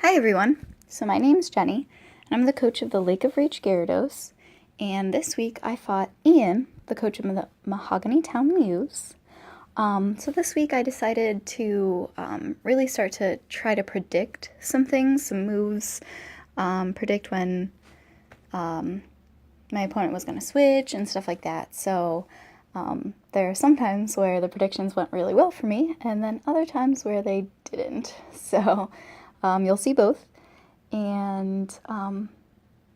Hi everyone! So my name's Jenny, and I'm the coach of the Lake of Rage Gyarados, and this week I fought Ian, the coach of the Mahogany Town Mews. So this week I decided to really start to try to predict some things, some moves, predict when my opponent was going to switch and stuff like that. So there are some times where the predictions went really well for me, and then other times where they didn't. So you'll see both. And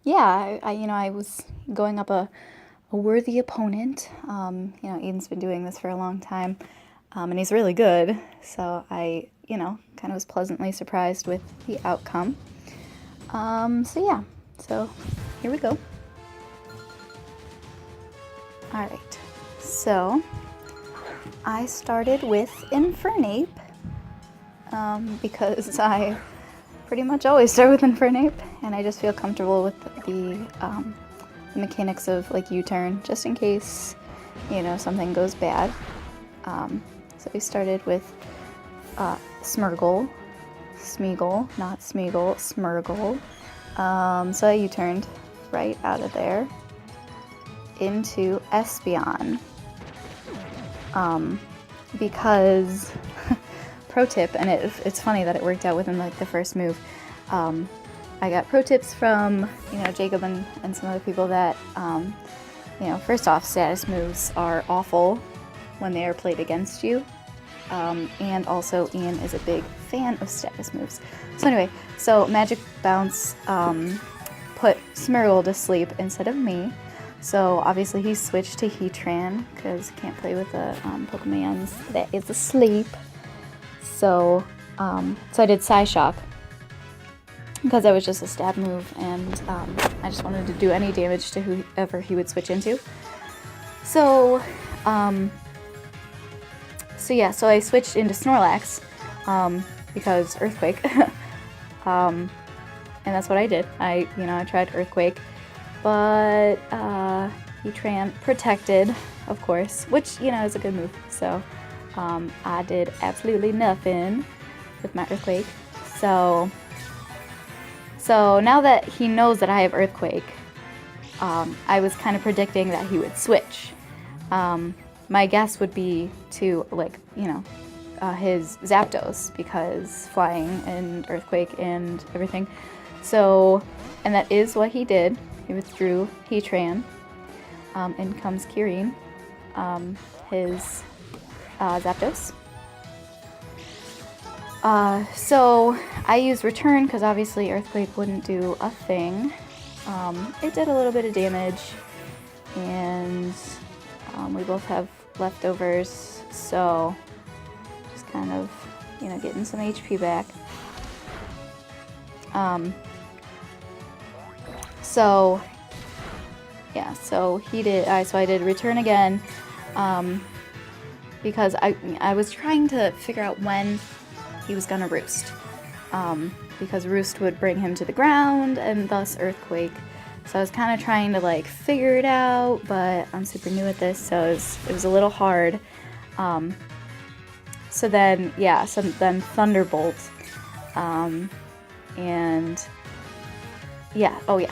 yeah, I was going up a worthy opponent. Ian's been doing this for a long time, and he's really good. So I, kind of was pleasantly surprised with the outcome. So here we go. All right, so I started with Infernape because I pretty much always start with Infernape, and I just feel comfortable with the mechanics of like U-turn, just in case, something goes bad. So we started with Smeargle, not Smeagol, Smeargle. So I U-turned right out of there into Espeon, because pro tip, and it's funny that it worked out within like the first move. I got pro tips from Jacob and some other people that first off, status moves are awful when they are played against you, and also Ian is a big fan of status moves. So anyway, Magic Bounce put Smeargle to sleep instead of me. So obviously he switched to Heatran because he can't play with the Pokemons that is asleep. So I did Psyshock because that was just a stab move, and I just wanted to do any damage to whoever he would switch into. So I switched into Snorlax because Earthquake, and that's what I did. I tried Earthquake, but Heatran protected, of course, which is a good move. So I did absolutely nothing with my Earthquake. So now that he knows that I have Earthquake, I was kind of predicting that he would switch. My guess would be to his Zapdos, because flying and Earthquake and everything. So, and that is what he did. He withdrew Heatran. In comes Kirin, his Zapdos. So I used Return because obviously Earthquake wouldn't do a thing. It did a little bit of damage, and we both have leftovers, so just kind of getting some HP back. So he did. So I did Return again, because I was trying to figure out when he was gonna roost, because Roost would bring him to the ground and thus Earthquake. So I was kind of trying to figure it out, but I'm super new at this, so it was a little hard. So then Thunderbolt,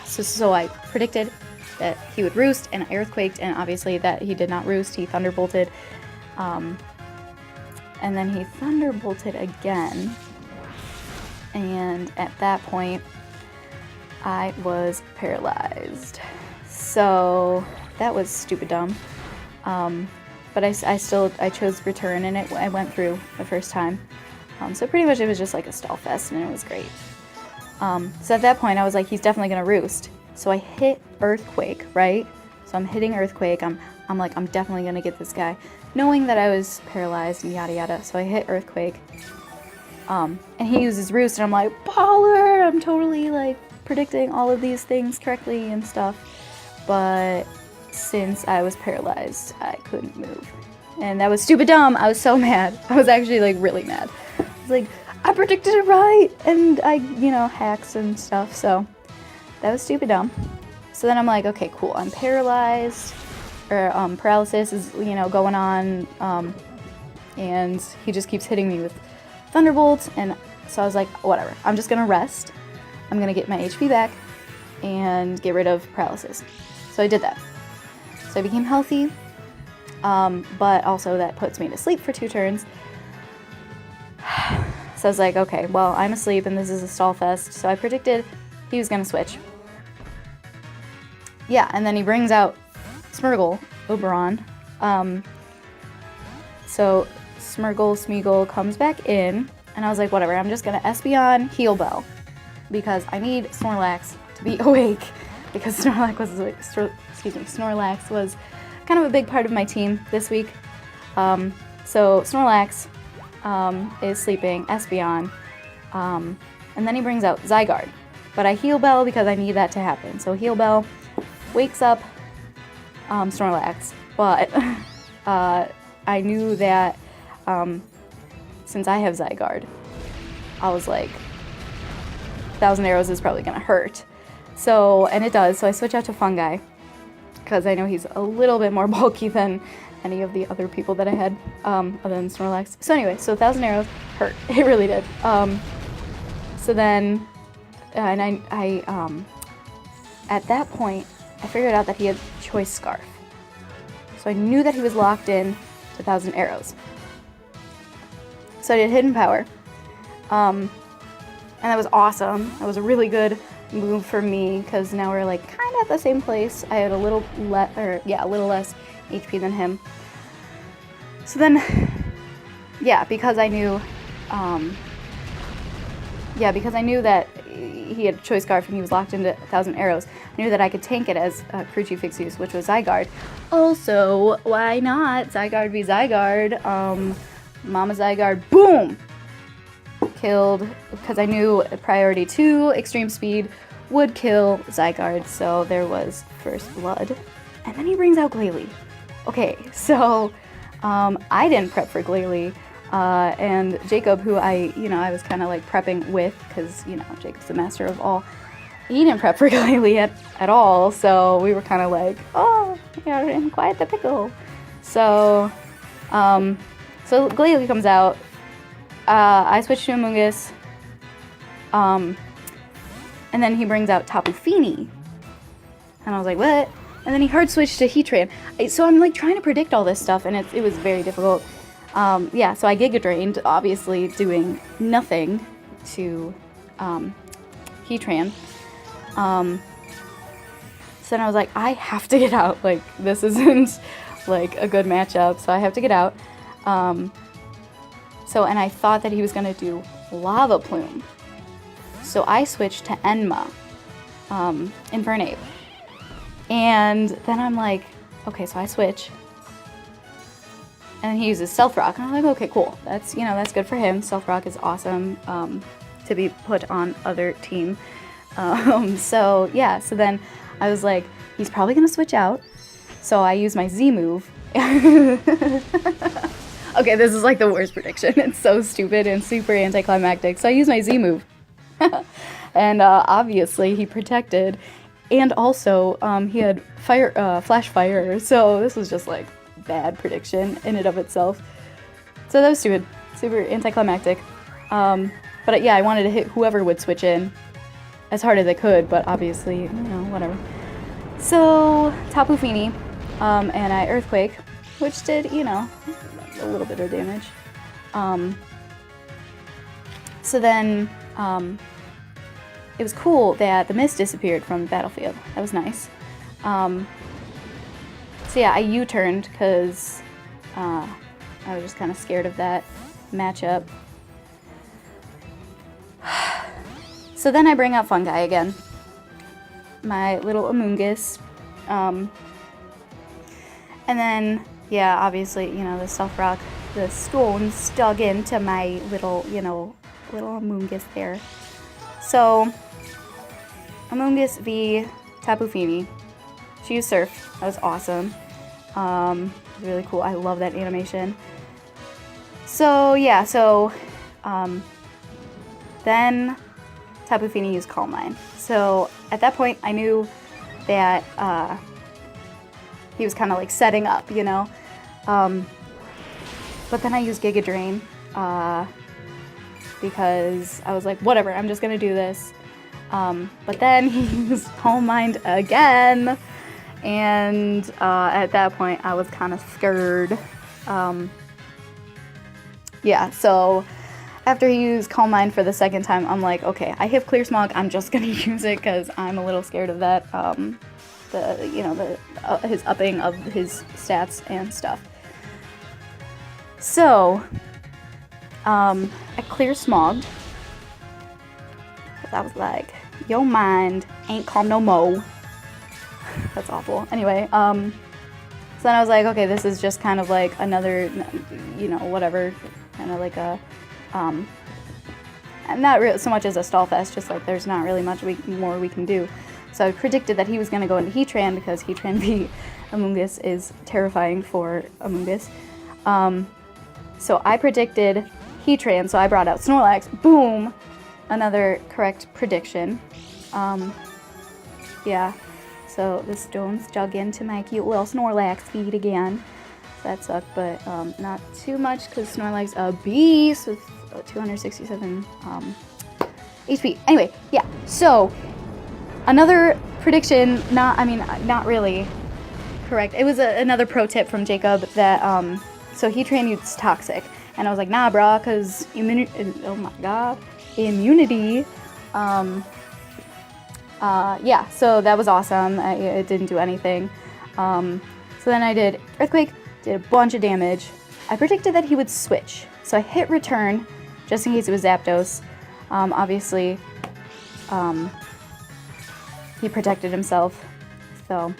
So I predicted that he would roost, and I Earthquaked, and obviously that he did not roost. He Thunderbolted, and then he Thunderbolted again, and at that point I was paralyzed. So that was stupid dumb. But I chose Return, and I went through the first time. So pretty much it was just like a stall fest, and it was great. So at that point I was like, he's definitely gonna roost. So I hit Earthquake, right? So I'm hitting Earthquake. I'm like, I'm definitely gonna get this guy, knowing that I was paralyzed and yada yada. So I hit Earthquake. And he uses Roost, and I'm like, baller! I'm totally predicting all of these things correctly and stuff. But since I was paralyzed, I couldn't move. And that was stupid dumb. I was so mad. I was actually really mad. I was like, I predicted it right! And I, hacks and stuff, so that was stupid dumb. So then I'm like, okay, cool. I'm paralyzed, or paralysis is, going on, and he just keeps hitting me with Thunderbolt, and So I was like, whatever, I'm just gonna rest. I'm gonna get my HP back and get rid of paralysis. So I did that. So I became healthy, but also that puts me to sleep for 2 turns. So I was like, okay, well, I'm asleep and this is a stall fest. So I predicted he was gonna switch. Yeah, and then he brings out Smeargle, Oberon. So Smeargle comes back in, and I was like, whatever, I'm just gonna Espeon Heal Bell, because I need Snorlax to be awake, because Snorlax was kind of a big part of my team this week. So Snorlax is sleeping, Espeon, and then he brings out Zygarde. But I Heal Bell because I need that to happen. So Heal Bell wakes up Snorlax, but I knew that since I have Zygarde, I was like, 1,000 Arrows is probably gonna hurt. So, and it does, so I switch out to Fungi, because I know he's a little bit more bulky than any of the other people that I had, other than Snorlax. So anyway, so 1,000 Arrows hurt. It really did. So then, and I at that point, I figured out that he had Choice Scarf. So I knew that he was locked in to 1,000 Arrows. So I did Hidden Power. And that was awesome. That was a really good move for me, because now we're like kind of at the same place. I had a little less HP than him. So then, yeah, because I knew that he had Choice Scarf and he was locked into 1,000 Arrows, I knew that I could tank it as Crucifixus, which was Zygarde. Also, why not Zygarde v Zygarde? Mama Zygarde, boom! Killed, because I knew priority 2, Extreme Speed, would kill Zygarde, so there was first blood. And then he brings out Glalie. Okay, so I didn't prep for Glalie, and Jacob, who I was kind of like prepping with, because, Jacob's the master of all, he didn't prep for Glalie at all, so we were kind of like, oh, you're in quite the pickle. So, so Glalie comes out, I switch to Amoonguss, and then he brings out Tapu Fini, and I was like, what? And then he hard switched to Heatran. So I'm like trying to predict all this stuff, and it was very difficult. Yeah, so I Giga Drained, obviously doing nothing to Heatran. So then I was like, I have to get out. Like, this isn't like a good matchup, so I have to get out. So, and I thought that he was gonna do Lava Plume. So I switched to Enma, Infernape. And then I'm like, okay, so I switch. And he uses Stealth Rock. And I'm like, okay, cool. That's, that's good for him. Stealth Rock is awesome to be put on other team. So yeah, so then I was like, he's probably gonna switch out. So I use my Z move. Okay, this is like the worst prediction. It's so stupid and super anticlimactic. So I use my Z move. And obviously he protected. And also, he had Flash Fire, so this was just like bad prediction in and of itself. So that was stupid, super anticlimactic. But yeah, I wanted to hit whoever would switch in as hard as I could, but obviously, whatever. So Tapu Fini, and I Earthquake, which did, a little bit of damage. So then, it was cool that the mist disappeared from the battlefield. That was nice. So yeah, I U-turned because I was just kind of scared of that matchup. So then I bring out Fungi again. My little Amoonguss. And then, yeah, obviously, the Stealth Rock, the stones dug into my little, little Amoonguss there. So, Amoonguss v Tapu Fini. She used Surf. That was awesome. Really cool. I love that animation. So, yeah, then Tapu Fini used Calm Mind. So, at that point, I knew that he was kind of like setting up, But then I used Giga Drain. because I was like, whatever, I'm just gonna do this. But then he used Calm Mind again, and at that point I was kind of scared. Yeah, so after he used Calm Mind for the second time, I'm like, okay, I have Clear Smog, I'm just gonna use it because I'm a little scared of that, his upping of his stats and stuff. So, I Clear Smogged, because I was like, your mind ain't calm no mo. That's awful. Anyway, so then I was like, okay, this is just kind of like another, whatever, kind of like a, not so much as a stall fest, just like there's not really much more we can do. So I predicted that he was going to go into Heatran because Heatran v Amoonguss is terrifying for Amoonguss. So I predicted Heatran, so I brought out Snorlax. Boom! Another correct prediction. Yeah, so the stones dug into my cute little Snorlax feet again. So that sucked, but not too much because Snorlax a beast with 267 HP. Anyway, yeah, so another prediction, not really correct. It was another pro tip from Jacob that, so Heatran used Toxic. And I was like, nah, brah, because immunity, yeah, so that was awesome. It didn't do anything. So then I did Earthquake, did a bunch of damage. I predicted that he would switch. So I hit return, just in case it was Zapdos. Obviously, he protected himself. So,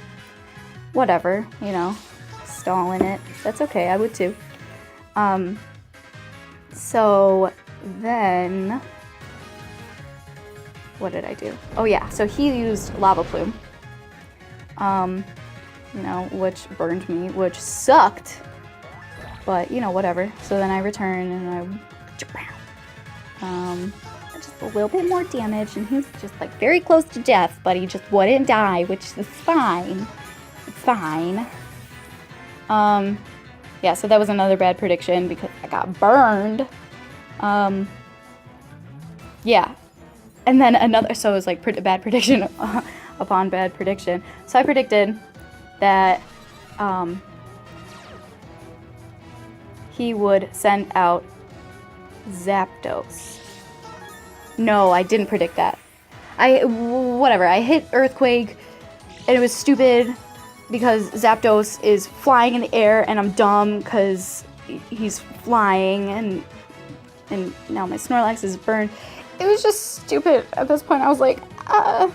whatever, stalling it. That's okay, I would too. So then, what did I do? Oh yeah, so he used Lava Plume, which burned me, which sucked, but whatever. So then I return and just a little bit more damage, and he was just like very close to death, but he just wouldn't die, which is fine. It's fine. Yeah, so that was another bad prediction because I got burned. Yeah. And then another, so it was like bad prediction upon bad prediction. So I predicted that he would send out Zapdos. No, I didn't predict that. Whatever, I hit Earthquake and it was stupid because Zapdos is flying in the air and I'm dumb because he's flying and now my Snorlax is burned. It was just stupid. At this point I was like, that's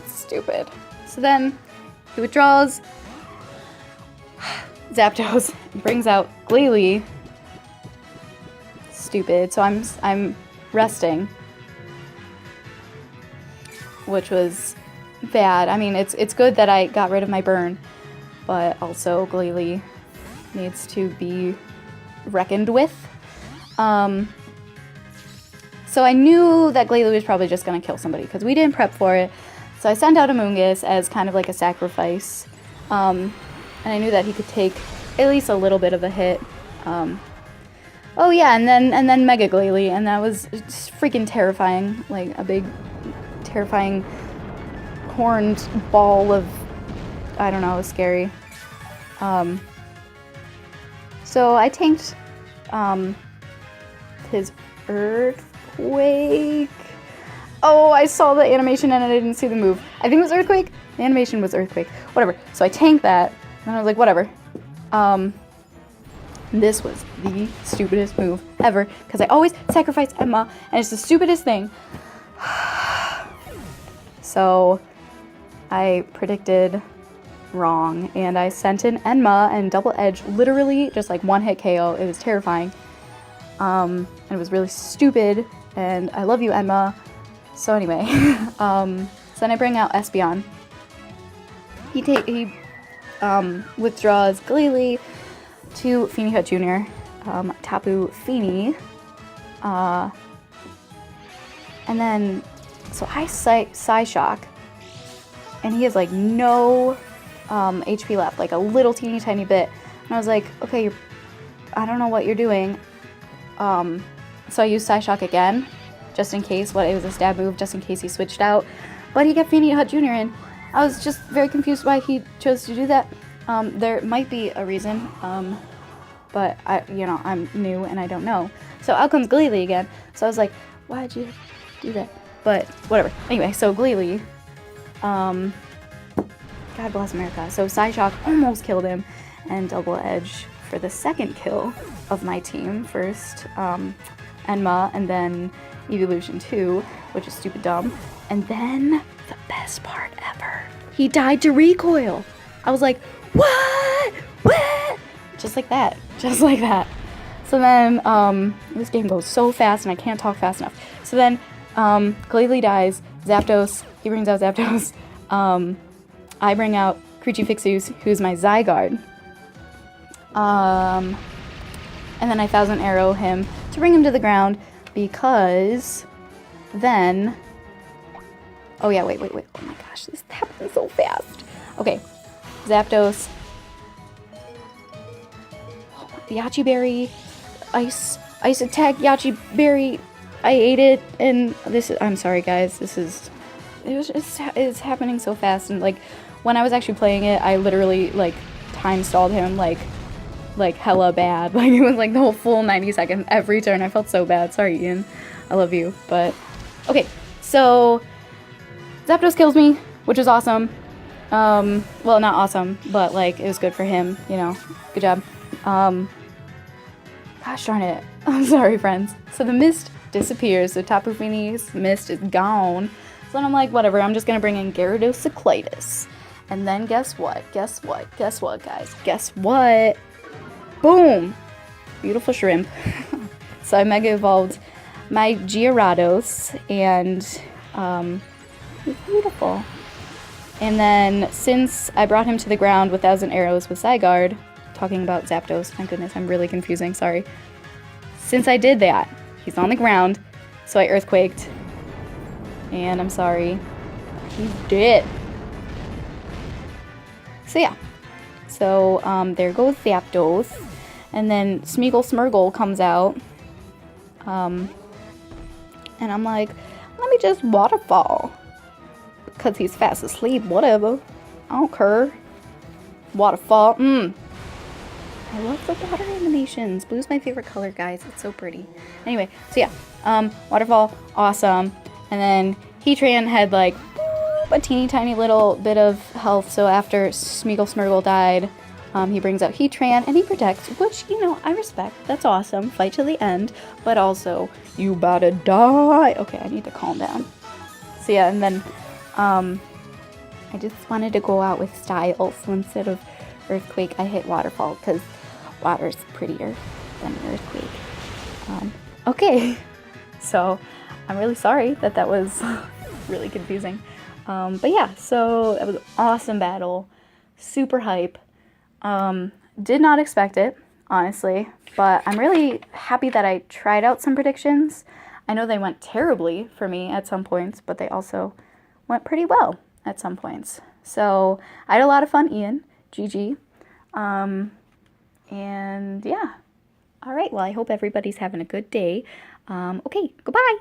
stupid. So then he withdraws Zapdos, brings out Glalie. Stupid. So I'm resting, which was bad. I mean, it's good that I got rid of my burn, but also Glalie needs to be reckoned with. So I knew that Glalie was probably just going to kill somebody because we didn't prep for it. So I sent out Amoonguss as kind of like a sacrifice. And I knew that he could take at least a little bit of a hit. Oh yeah, and then Mega Glalie, and that was just freaking terrifying. Like a big, terrifying horned ball of, I don't know, it was scary. So I tanked his Earthquake. Oh, I saw the animation and I didn't see the move. I think it was Earthquake. The animation was Earthquake. Whatever. So I tanked that, and I was like, whatever. This was the stupidest move ever, because I always sacrifice Emma, and it's the stupidest thing. So I predicted wrong, and I sent in Enma and Double Edge, literally just like one hit KO. It was terrifying. And it was really stupid, and I love you, Enma. So anyway, so then I bring out Espeon. He withdraws Glalie to Feeny Jr., Tapu Fini, and then, so I Psyshock, and he has like no HP left, like a little teeny tiny bit, and I was like, okay, I don't know what you're doing, So I used Psyshock again, just in case. It was a stab move, just in case he switched out. But he kept feeding Hut Jr. in. I was just very confused why he chose to do that. There might be a reason, but I'm new and I don't know. So out comes Glalie again. So I was like, why'd you do that? But whatever. Anyway, so Glalie, God bless America. So Psyshock almost killed him, and Double Edge for the second kill of my team. First, Enma, and then Evolution 2, which is stupid dumb. And then the best part ever, he died to recoil. I was like, what? Just like that. So then, this game goes so fast and I can't talk fast enough. So then, Glalie dies, Zapdos, he brings out Zapdos. I bring out Crucifixus, who's my Zygarde. And then I Thousand Arrow him to bring him to the ground, because then... Oh yeah, wait. Oh my gosh, this happened so fast. Okay, Zapdos. Yachi Berry. Ice attack Yachi Berry. I ate it, and I'm sorry guys, it's happening so fast, and like, when I was actually playing it, I literally, like, time stalled him, like hella bad. Like, it was like the whole full 90 seconds every turn. I felt so bad. Sorry, Ian. I love you. But, okay. So, Zapdos kills me, which is awesome. Well, not awesome, but, like, it was good for him, you know. Good job. Gosh darn it. I'm sorry, friends. So, the mist disappears. So, Tapu Fini's mist is gone. So, then I'm like, whatever. I'm just gonna bring in Gyarados Cyclitis. And then guess what? Guess what, guys? Guess what? Boom! Beautiful shrimp. So I Mega Evolved my Gyarados, and it's beautiful. And then since I brought him to the ground with Thousand Arrows with Zygarde, talking about Zapdos, my goodness, I'm really confusing, sorry. Since I did that, he's on the ground, so I Earthquaked. And I'm sorry, he's dead. So yeah. So, there goes Zapdos. And then Smeagol Smurgle comes out. And I'm like, let me just Waterfall. Because he's fast asleep, whatever. I don't care. Waterfall, I love the water animations. Blue's my favorite color, guys. It's so pretty. Anyway, so yeah. Waterfall, awesome. And then Heatran had like a teeny tiny little bit of health, so after Smeagol Smurgle died, he brings out Heatran and he protects, which, you know, I respect. That's awesome. Fight to the end, but also, you about to die. Okay, I need to calm down. So yeah, and then I just wanted to go out with style, so instead of Earthquake, I hit Waterfall, because water's prettier than Earthquake. Okay, so I'm really sorry that was really confusing. But yeah, so that was an awesome battle, super hype. Did not expect it, honestly, but I'm really happy that I tried out some predictions. I know they went terribly for me at some points, but they also went pretty well at some points. So I had a lot of fun, Ian. GG. And yeah. All right, well, I hope everybody's having a good day. Okay, goodbye.